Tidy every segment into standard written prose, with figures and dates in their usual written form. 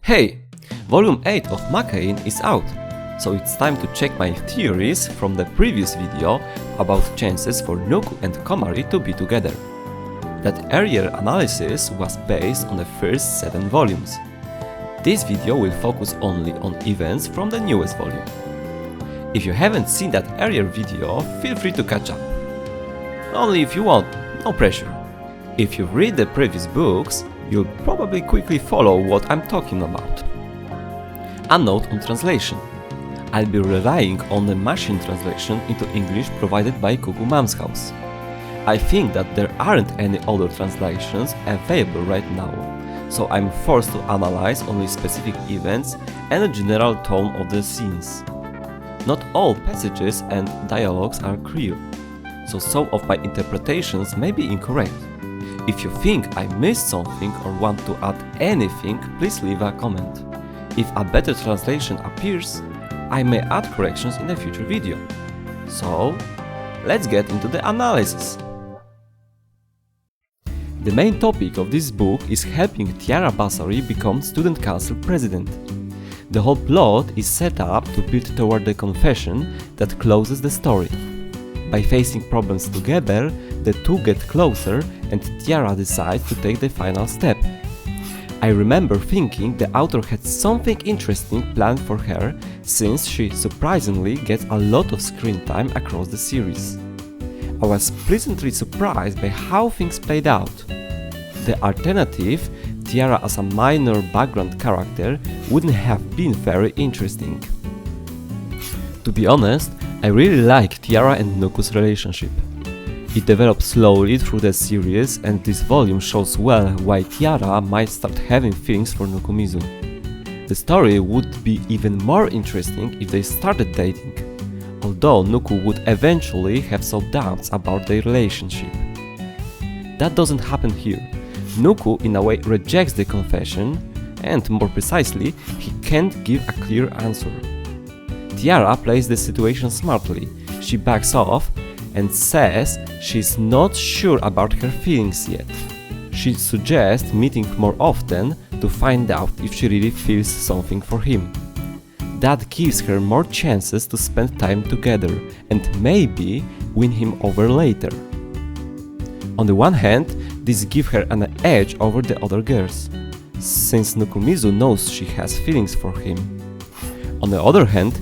Hey! Volume 8 of Makeine is out, so it's time to check my theories from the previous video about chances for Nuku and Komari to be together. That earlier analysis was based on the first 7 volumes. This video will focus only on events from the newest volume. If you haven't seen that earlier video, feel free to catch up. Only if you want, no pressure. If you read the previous books, you'll probably quickly follow what I'm talking about. A note on translation. I'll be relying on the machine translation into English provided by Kuku Mom's House. I think that there aren't any other translations available right now, so I'm forced to analyze only specific events and the general tone of the scenes. Not all passages and dialogues are clear, so some of my interpretations may be incorrect. If you think I missed something or want to add anything, please leave a comment. If a better translation appears, I may add corrections in a future video. So, let's get into the analysis. The main topic of this book is helping Tiara Basori become student council president. The whole plot is set up to build toward the confession that closes the story. By facing problems together, the two get closer and Tiara decides to take the final step. I remember thinking the author had something interesting planned for her, since she surprisingly gets a lot of screen time across the series. I was pleasantly surprised by how things played out. The alternative, Tiara as a minor background character, wouldn't have been very interesting. To be honest, I really like Tiara and Nuku's relationship. It develops slowly through the series, and this volume shows well why Tiara might start having feelings for Nukumizu. The story would be even more interesting if they started dating, although Nuku would eventually have some doubts about their relationship. That doesn't happen here. Nuku in a way rejects the confession, and more precisely, he can't give a clear answer. Tiara plays the situation smartly. She backs off and says she's not sure about her feelings yet. She suggests meeting more often to find out if she really feels something for him. That gives her more chances to spend time together and maybe win him over later. On the one hand, this gives her an edge over the other girls, since Nukumizu knows she has feelings for him. On the other hand,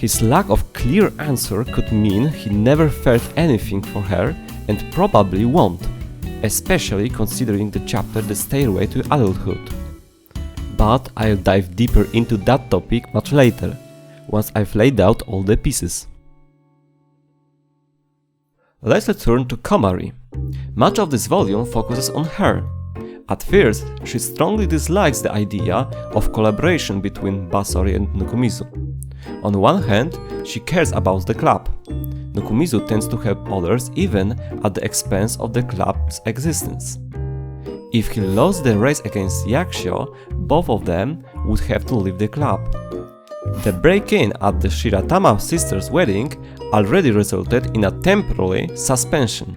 his lack of clear answer could mean he never felt anything for her and probably won't, especially considering the chapter The Stairway to Adulthood. But I'll dive deeper into that topic much later, once I've laid out all the pieces. Let's return to Komari. Much of this volume focuses on her. At first, she strongly dislikes the idea of collaboration between Basori and Nukumizu. On one hand, she cares about the club. Nukumizu tends to help others even at the expense of the club's existence. If he lost the race against Yakusho, both of them would have to leave the club. The break-in at the Shiratama sisters' wedding already resulted in a temporary suspension.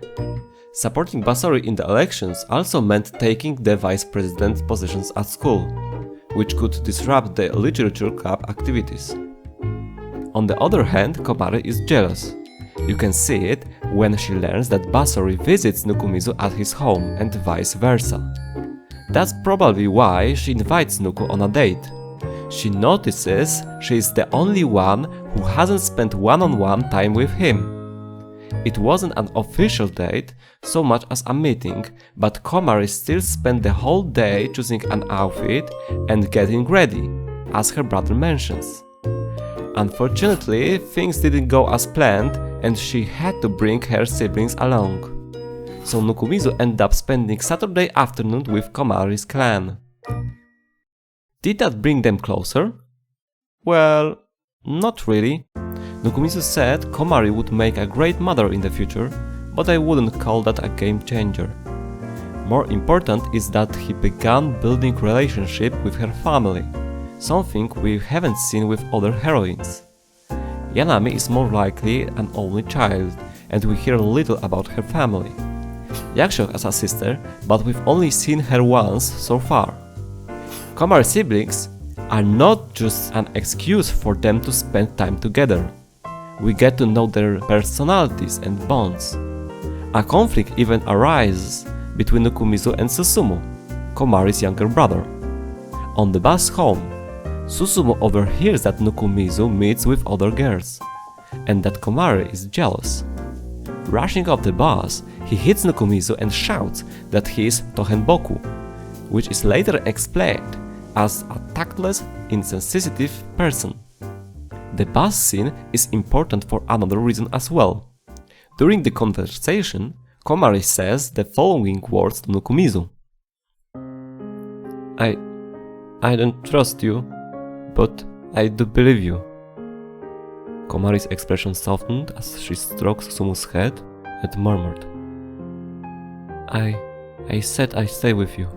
Supporting Basori in the elections also meant taking the vice president positions at school, which could disrupt the literature club activities. On the other hand, Komari is jealous. You can see it when she learns that Basori visits Nukumizu at his home and vice versa. That's probably why she invites Nuku on a date. She notices she is the only one who hasn't spent one-on-one time with him. It wasn't an official date so much as a meeting, but Komari still spent the whole day choosing an outfit and getting ready, as her brother mentions. Unfortunately, things didn't go as planned and she had to bring her siblings along. So Nukumizu ended up spending Saturday afternoon with Komari's clan. Did that bring them closer? Well, not really. Nukumizu said Komari would make a great mother in the future, but I wouldn't call that a game changer. More important is that he began building relationship with her family, something we haven't seen with other heroines. Yanami is more likely an only child, and we hear little about her family. Yakusho has a sister, but we've only seen her once so far. Komari's siblings are not just an excuse for them to spend time together. We get to know their personalities and bonds. A conflict even arises between Nukumizu and Susumu, Komari's younger brother. On the bus home, Susumu overhears that Nukumizu meets with other girls, and that Komari is jealous. Rushing off the bus, he hits Nukumizu and shouts that he is Tohenboku, which is later explained as a tactless, insensitive person. The bus scene is important for another reason as well. During the conversation, Komari says the following words to Nukumizu. I don't trust you, but I do believe you. Komari's expression softened as she stroked Susumu's head and murmured, I said I stay with you.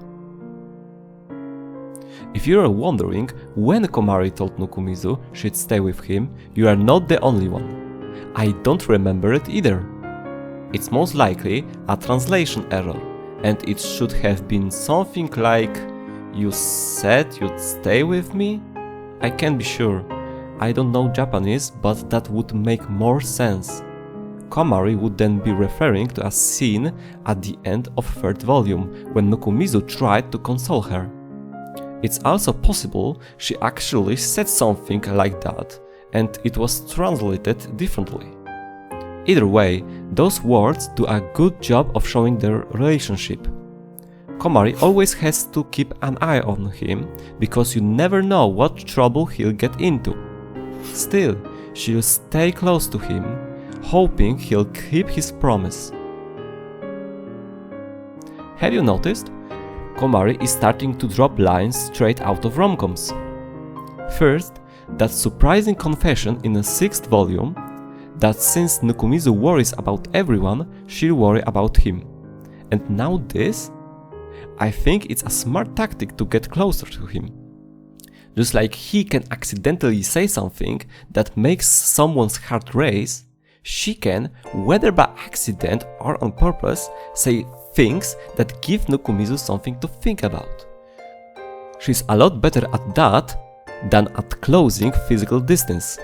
If you are wondering when Komari told Nukumizu she'd stay with him, you are not the only one. I don't remember it either. It's most likely a translation error, and it should have been something like, "You said you'd stay with me?" I can't be sure. I don't know Japanese, but that would make more sense. Komari would then be referring to a scene at the end of third volume when Nukumizu tried to console her. It's also possible she actually said something like that, and it was translated differently. Either way, those words do a good job of showing their relationship. Komari always has to keep an eye on him, because you never know what trouble he'll get into. Still, she'll stay close to him, hoping he'll keep his promise. Have you noticed? Komari is starting to drop lines straight out of rom-coms. First, that surprising confession in the 6th volume, that since Nukumizu worries about everyone, she'll worry about him. And now this? I think it's a smart tactic to get closer to him. Just like he can accidentally say something that makes someone's heart race, she can, whether by accident or on purpose, say things that give Nukumizu something to think about. She's a lot better at that than at closing physical distance.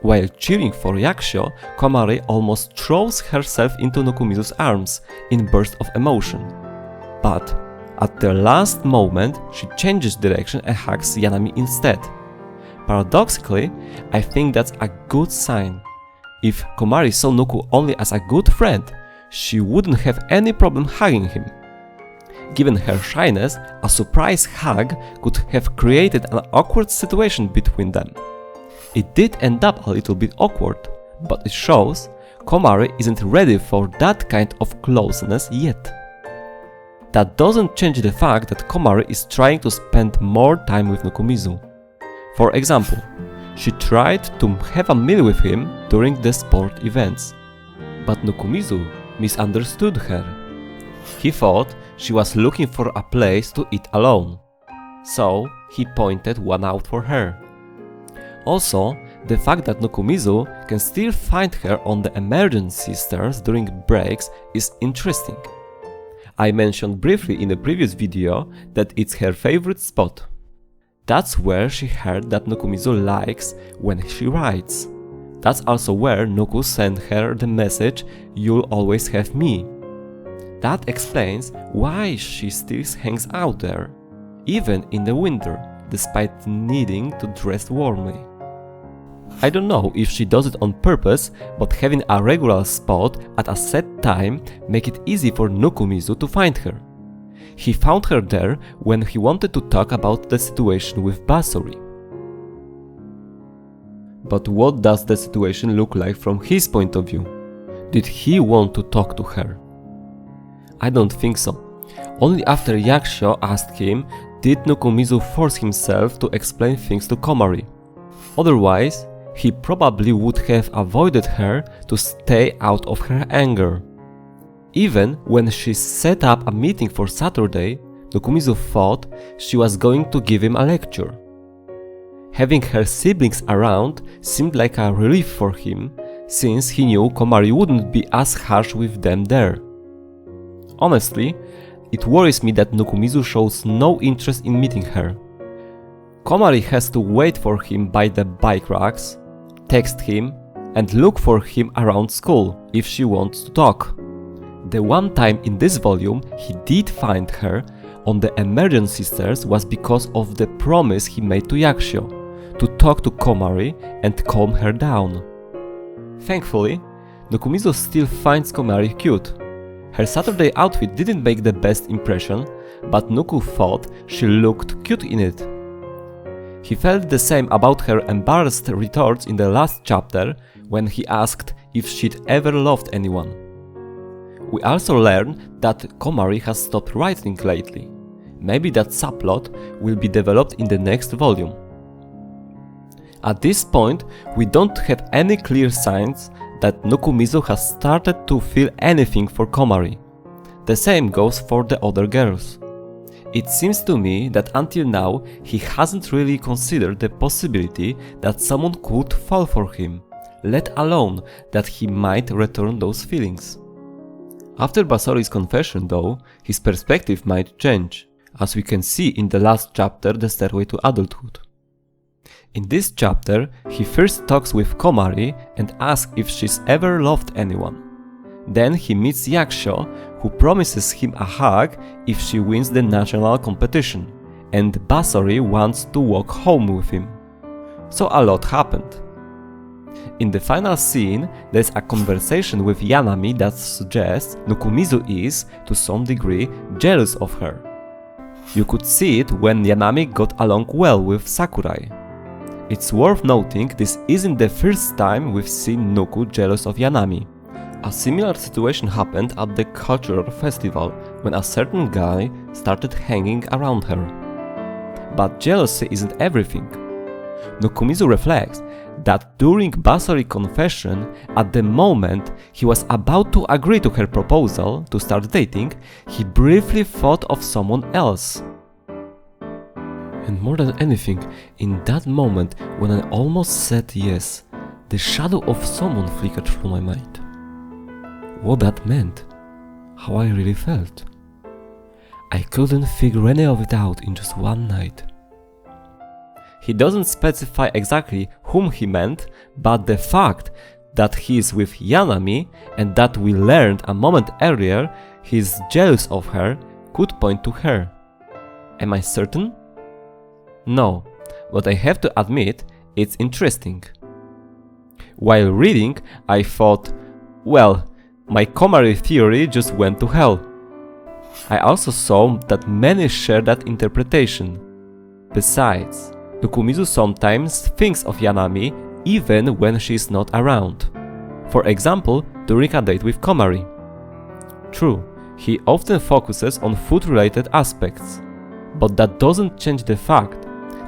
While cheering for Yakusho, Komari almost throws herself into Nukumizu's arms in bursts of emotion. But at the last moment, she changes direction and hugs Yanami instead. Paradoxically, I think that's a good sign. If Komari saw Nuku only as a good friend, she wouldn't have any problem hugging him. Given her shyness, a surprise hug could have created an awkward situation between them. It did end up a little bit awkward, but it shows Komari isn't ready for that kind of closeness yet. That doesn't change the fact that Komari is trying to spend more time with Nukumizu. For example, she tried to have a meal with him during the sport events, but Nukumizu misunderstood her. He thought she was looking for a place to eat alone, so he pointed one out for her. Also, the fact that Nukumizu can still find her on the emergency stairs during breaks is interesting. I mentioned briefly in the previous video that it's her favorite spot. That's where she heard that Nukumizu likes when she writes. That's also where Nuku sent her the message, "You'll always have me." That explains why she still hangs out there, even in the winter, despite needing to dress warmly. I don't know if she does it on purpose, but having a regular spot at a set time make it easy for Nukumizu to find her. He found her there when he wanted to talk about the situation with Basori. But what does the situation look like from his point of view? Did he want to talk to her? I don't think so. Only after Yakusho asked him did Nukumizu force himself to explain things to Komari. Otherwise, he probably would have avoided her to stay out of her anger. Even when she set up a meeting for Saturday, Nukumizu thought she was going to give him a lecture. Having her siblings around seemed like a relief for him, since he knew Komari wouldn't be as harsh with them there. Honestly, it worries me that Nukumizu shows no interest in meeting her. Komari has to wait for him by the bike racks, text him, and look for him around school if she wants to talk. The one time in this volume he did find her on the emergency stairs was because of the promise he made to Yakushio to talk to Komari and calm her down. Thankfully, Nukumizu still finds Komari cute. Her Saturday outfit didn't make the best impression, but Nuku thought she looked cute in it. He felt the same about her embarrassed retorts in the last chapter when he asked if she'd ever loved anyone. We also learn that Komari has stopped writing lately. Maybe that subplot will be developed in the next volume. At this point, we don't have any clear signs that Nukumizu has started to feel anything for Komari. The same goes for the other girls. It seems to me that until now he hasn't really considered the possibility that someone could fall for him, let alone that he might return those feelings. After Basori's confession though, his perspective might change, as we can see in the last chapter, The Stairway to Adulthood. In this chapter, he first talks with Komari and asks if she's ever loved anyone. Then he meets Yakushio, who promises him a hug if she wins the national competition, and Basori wants to walk home with him. So a lot happened. In the final scene, there's a conversation with Yanami that suggests Nukumizu is, to some degree, jealous of her. You could see it when Yanami got along well with Sakurai. It's worth noting this isn't the first time we've seen Nuku jealous of Yanami. A similar situation happened at the cultural festival when a certain guy started hanging around her. But jealousy isn't everything. Nukumizu reflects that during Basori's confession, at the moment he was about to agree to her proposal to start dating, he briefly thought of someone else. And more than anything, in that moment when I almost said yes, the shadow of someone flickered through my mind. What that meant, how I really felt. I couldn't figure any of it out in just one night. He doesn't specify exactly whom he meant, but the fact that he is with Yanami and that we learned a moment earlier he's jealous of her could point to her. Am I certain? No, but I have to admit it's interesting. While reading, I thought, well, my Komari theory just went to hell. I also saw that many share that interpretation. Besides, Nukumizu sometimes thinks of Yanami even when she's not around. For example, during a date with Komari. True, he often focuses on food-related aspects, but that doesn't change the fact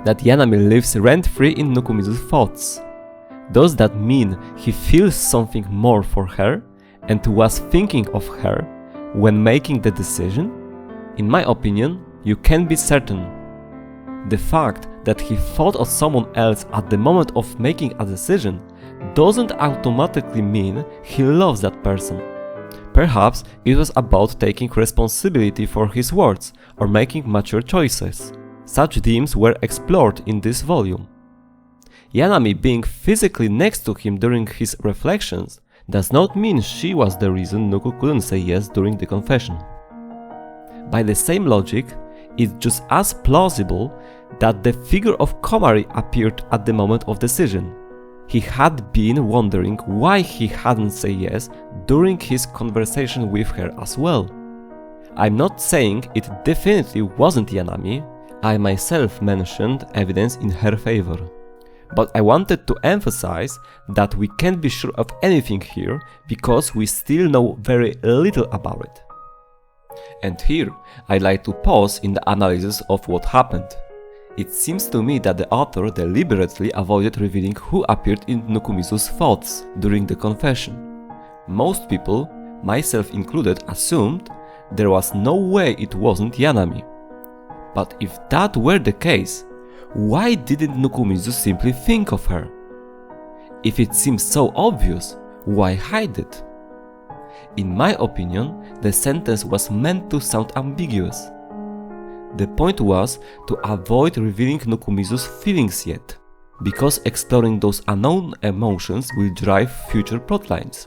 that Yanami lives rent-free in Nukumizu's thoughts. Does that mean he feels something more for her and was thinking of her when making the decision? In my opinion, you can be certain. The fact that he thought of someone else at the moment of making a decision doesn't automatically mean he loves that person. Perhaps it was about taking responsibility for his words or making mature choices. Such themes were explored in this volume. Yanami being physically next to him during his reflections does not mean she was the reason Nuku couldn't say yes during the confession. By the same logic, it's just as plausible that the figure of Komari appeared at the moment of decision. He had been wondering why he hadn't said yes during his conversation with her as well. I'm not saying it definitely wasn't Yanami. I myself mentioned evidence in her favor. But I wanted to emphasize that we can't be sure of anything here because we still know very little about it. And here, I'd like to pause in the analysis of what happened. It seems to me that the author deliberately avoided revealing who appeared in Nukumizu's thoughts during the confession. Most people, myself included, assumed there was no way it wasn't Yanami. But if that were the case, why didn't Nukumizu simply think of her? If it seems so obvious, why hide it? In my opinion, the sentence was meant to sound ambiguous. The point was to avoid revealing Nukumizu's feelings yet, because exploring those unknown emotions will drive future plotlines.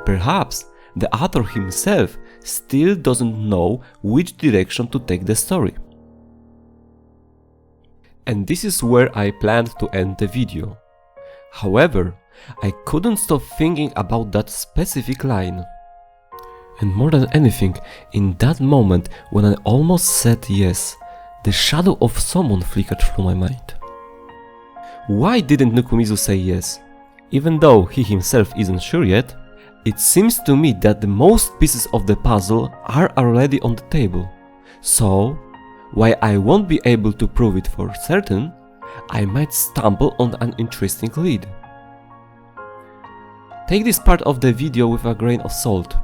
Perhaps the author himself still doesn't know which direction to take the story. And this is where I planned to end the video. However, I couldn't stop thinking about that specific line. And more than anything, in that moment when I almost said yes, the shadow of someone flickered through my mind. Why didn't Nukumizu say yes? Even though he himself isn't sure yet, it seems to me that the most pieces of the puzzle are already on the table. So, while I won't be able to prove it for certain, I might stumble on an interesting lead. Take this part of the video with a grain of salt.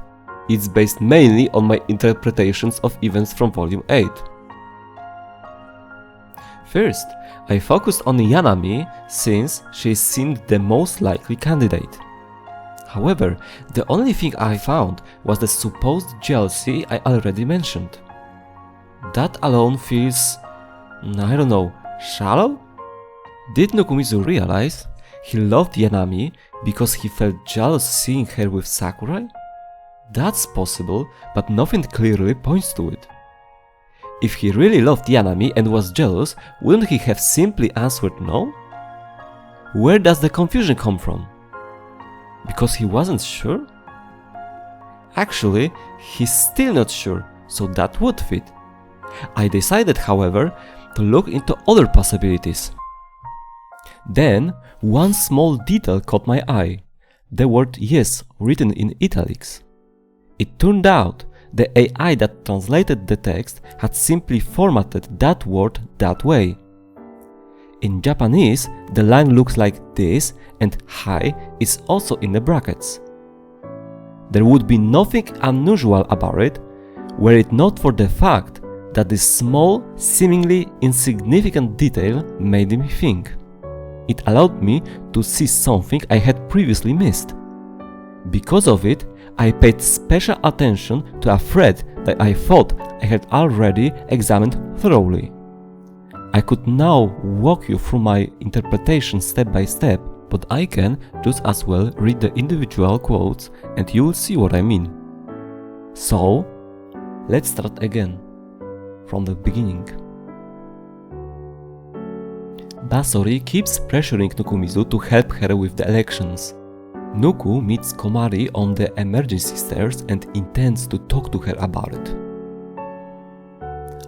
It's based mainly on my interpretations of events from Volume 8. First, I focused on Yanami since she seemed the most likely candidate. However, the only thing I found was the supposed jealousy I already mentioned. That alone feels, I don't know, shallow? Did Nukumizu realize he loved Yanami because he felt jealous seeing her with Sakurai? That's possible, but nothing clearly points to it. If he really loved Yanami and was jealous, wouldn't he have simply answered no? Where does the confusion come from? Because he wasn't sure? Actually, he's still not sure, so that would fit. I decided, however, to look into other possibilities. Then, one small detail caught my eye. The word yes written in italics. It turned out the AI that translated the text had simply formatted that word that way. In Japanese, the line looks like this and hi is also in the brackets. There would be nothing unusual about it were it not for the fact that this small, seemingly insignificant detail made me think. It allowed me to see something I had previously missed. Because of it, I paid special attention to a thread that I thought I had already examined thoroughly. I could now walk you through my interpretation step by step, but I can just as well read the individual quotes and you will see what I mean. So, let's start again, from the beginning. Basori keeps pressuring Nukumizu to help her with the elections. Nuku meets Komari on the emergency stairs and intends to talk to her about it.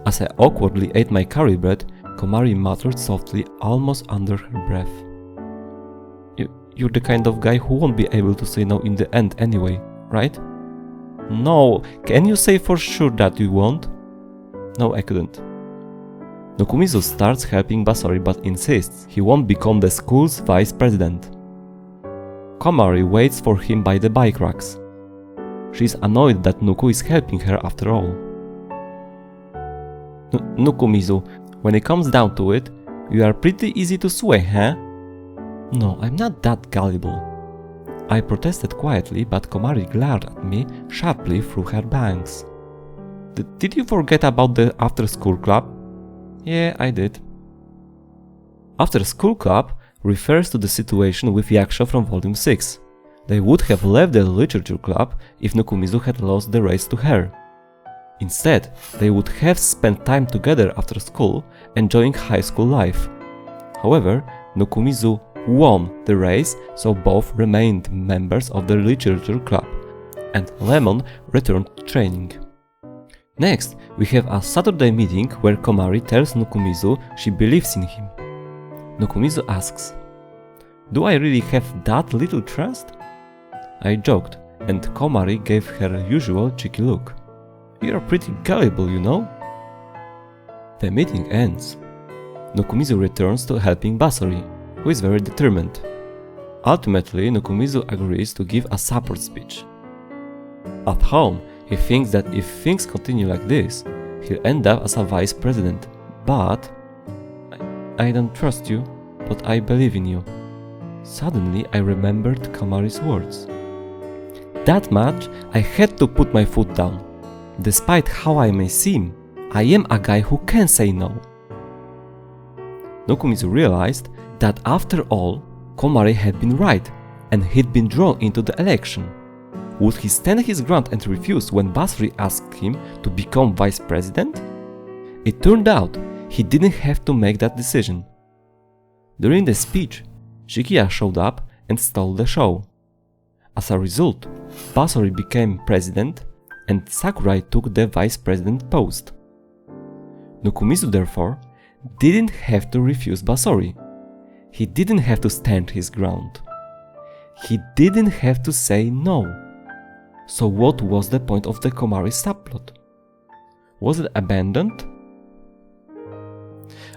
As I awkwardly ate my curry bread, Komari muttered softly, almost under her breath. You're the kind of guy who won't be able to say no in the end anyway, right? No, can you say for sure that you won't? No, I couldn't. Nukumizu starts helping Basori but insists he won't become the school's vice president. Komari waits for him by the bike racks. She's annoyed that Nuku is helping her after all. Nukumizu, when it comes down to it, you are pretty easy to sway, huh? No, I'm not that gullible. I protested quietly, but Komari glared at me sharply through her bangs. Did you forget about the after-school club? Yeah, I did. After-school club refers to the situation with Yaksha from Volume 6. They would have left the literature club if Nukumizu had lost the race to her. Instead, they would have spent time together after school, enjoying high school life. However, Nukumizu won the race, so both remained members of the literature club, and Lemon returned to training. Next, we have a Saturday meeting where Komari tells Nukumizu she believes in him. Nukumizu asks, "Do I really have that little trust?" I joked, and Komari gave her usual cheeky look. "You're pretty gullible, you know." The meeting ends. Nukumizu returns to helping Basori, who is very determined. Ultimately, Nukumizu agrees to give a support speech. At home, he thinks that if things continue like this, he'll end up as a vice president, but I don't trust you, but I believe in you. Suddenly, I remembered Komari's words. That much, I had to put my foot down. Despite how I may seem, I am a guy who can say no. Nukumizu realized that after all, Komari had been right and he'd been drawn into the election. Would he stand his ground and refuse when Basori asked him to become vice president? It turned out he didn't have to make that decision. During the speech, Shikiya showed up and stole the show. As a result, Basori became president and Sakurai took the vice president post. Nukumizu therefore didn't have to refuse Basori. He didn't have to stand his ground. He didn't have to say no. So what was the point of the Komari subplot? Was it abandoned?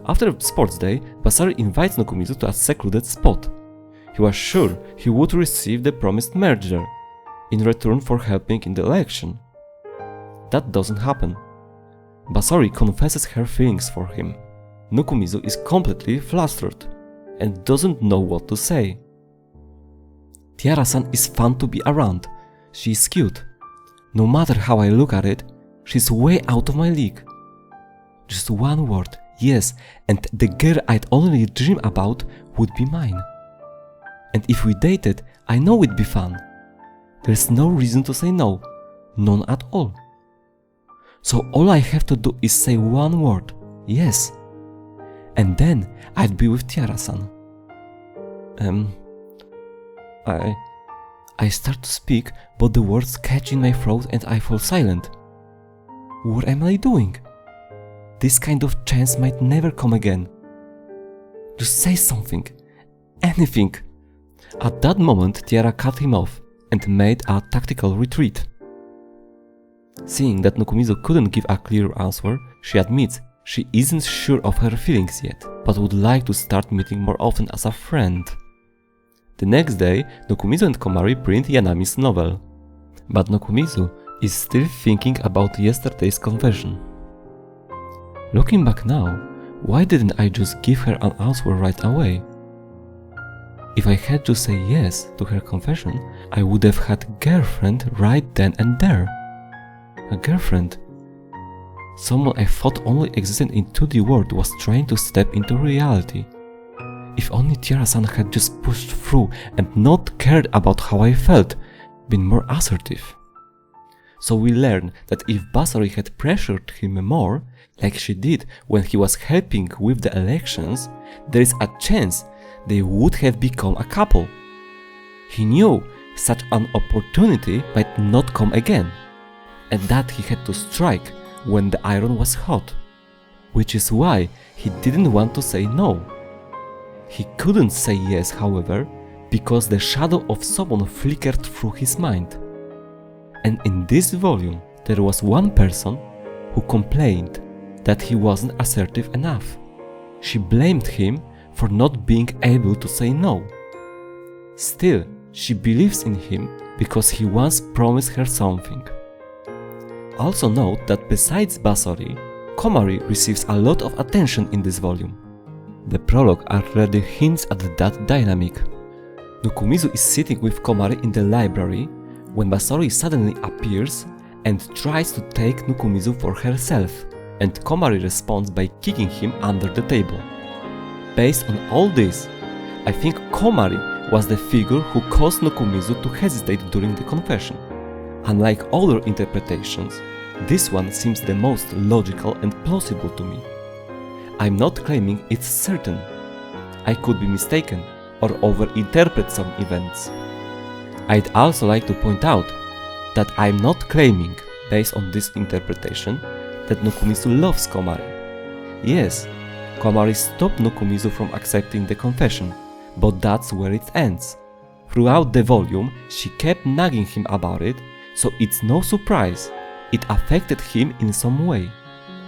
After sports day, Basori invites Nukumizu to a secluded spot. He was sure he would receive the promised merger in return for helping in the election. That doesn't happen. Basori confesses her feelings for him. Nukumizu is completely flustered and doesn't know what to say. Tiara-san is fun to be around. She is cute. No matter how I look at it, she's way out of my league. Just one word, yes, and the girl I'd only dream about would be mine. And if we dated, I know it'd be fun. There's no reason to say no, none at all. So all I have to do is say one word, yes. And then I'd be with Tiara-san. I start to speak, but the words catch in my throat and I fall silent. What am I doing? This kind of chance might never come again. Just say something. Anything. At that moment, Tiara cut him off and made a tactical retreat. Seeing that Nukumizu couldn't give a clear answer, she admits she isn't sure of her feelings yet, but would like to start meeting more often as a friend. The next day, Nukumizu and Komari print Yanami's novel. But Nukumizu is still thinking about yesterday's confession. Looking back now, why didn't I just give her an answer right away? If I had to say yes to her confession, I would have had a girlfriend right then and there. A girlfriend. Someone I thought only existed in 2D world was trying to step into reality. If only Tiara-san had just pushed through and not cared about how I felt, been more assertive. So we learn that if Basori had pressured him more, like she did when he was helping with the elections, there is a chance they would have become a couple. He knew such an opportunity might not come again, and that he had to strike when the iron was hot, which is why he didn't want to say no. He couldn't say yes, however, because the shadow of someone flickered through his mind. And in this volume, there was one person who complained that he wasn't assertive enough. She blamed him for not being able to say no. Still, she believes in him because he once promised her something. Also note that besides Basori, Komari receives a lot of attention in this volume. The prologue already hints at that dynamic. Nukumizu is sitting with Komari in the library when Basori suddenly appears and tries to take Nukumizu for herself, and Komari responds by kicking him under the table. Based on all this, I think Komari was the figure who caused Nukumizu to hesitate during the confession. Unlike other interpretations, this one seems the most logical and plausible to me. I'm not claiming it's certain. I could be mistaken or overinterpret some events. I'd also like to point out that I'm not claiming, based on this interpretation, that Nukumizu loves Komari. Yes, Komari stopped Nukumizu from accepting the confession, but that's where it ends. Throughout the volume, she kept nagging him about it, so it's no surprise it affected him in some way.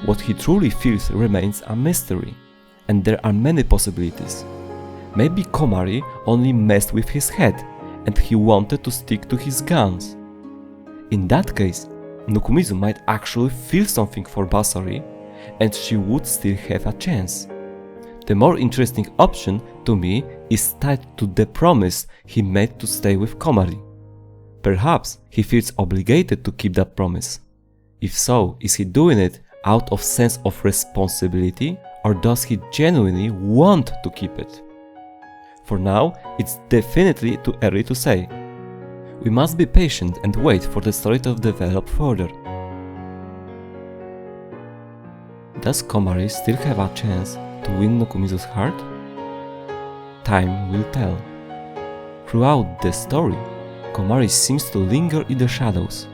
What he truly feels remains a mystery, and there are many possibilities. Maybe Komari only messed with his head and he wanted to stick to his guns. In that case, Nukumizu might actually feel something for Basori and she would still have a chance. The more interesting option to me is tied to the promise he made to stay with Komari. Perhaps he feels obligated to keep that promise. If so, is he doing it out of sense of responsibility, or does he genuinely want to keep it? For now, it's definitely too early to say. We must be patient and wait for the story to develop further. Does Komari still have a chance to win Nukumizu's heart? Time will tell. Throughout the story, Komari seems to linger in the shadows,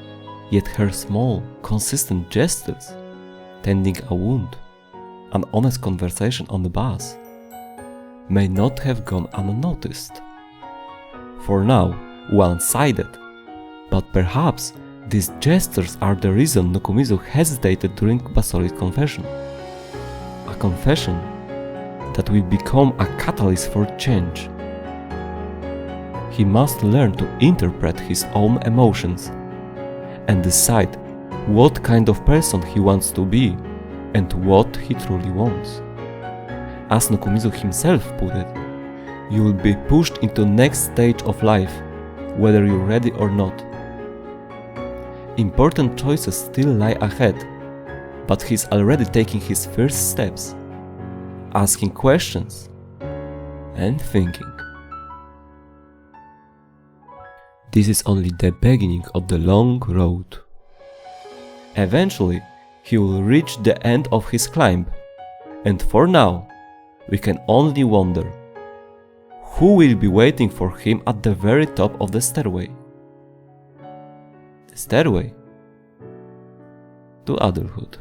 yet her small, consistent gestures, tending a wound, an honest conversation on the bus, may not have gone unnoticed. For now, one-sided, but perhaps these gestures are the reason Nukumizu hesitated during Basori's confession. A confession that will become a catalyst for change. He must learn to interpret his own emotions and decide what kind of person he wants to be and what he truly wants. As Nukumizu himself put it, you will be pushed into the next stage of life, whether you're ready or not. Important choices still lie ahead, but he's already taking his first steps, asking questions and thinking. This is only the beginning of the long road. Eventually, he will reach the end of his climb, and for now, we can only wonder who will be waiting for him at the very top of the stairway. The stairway to adulthood.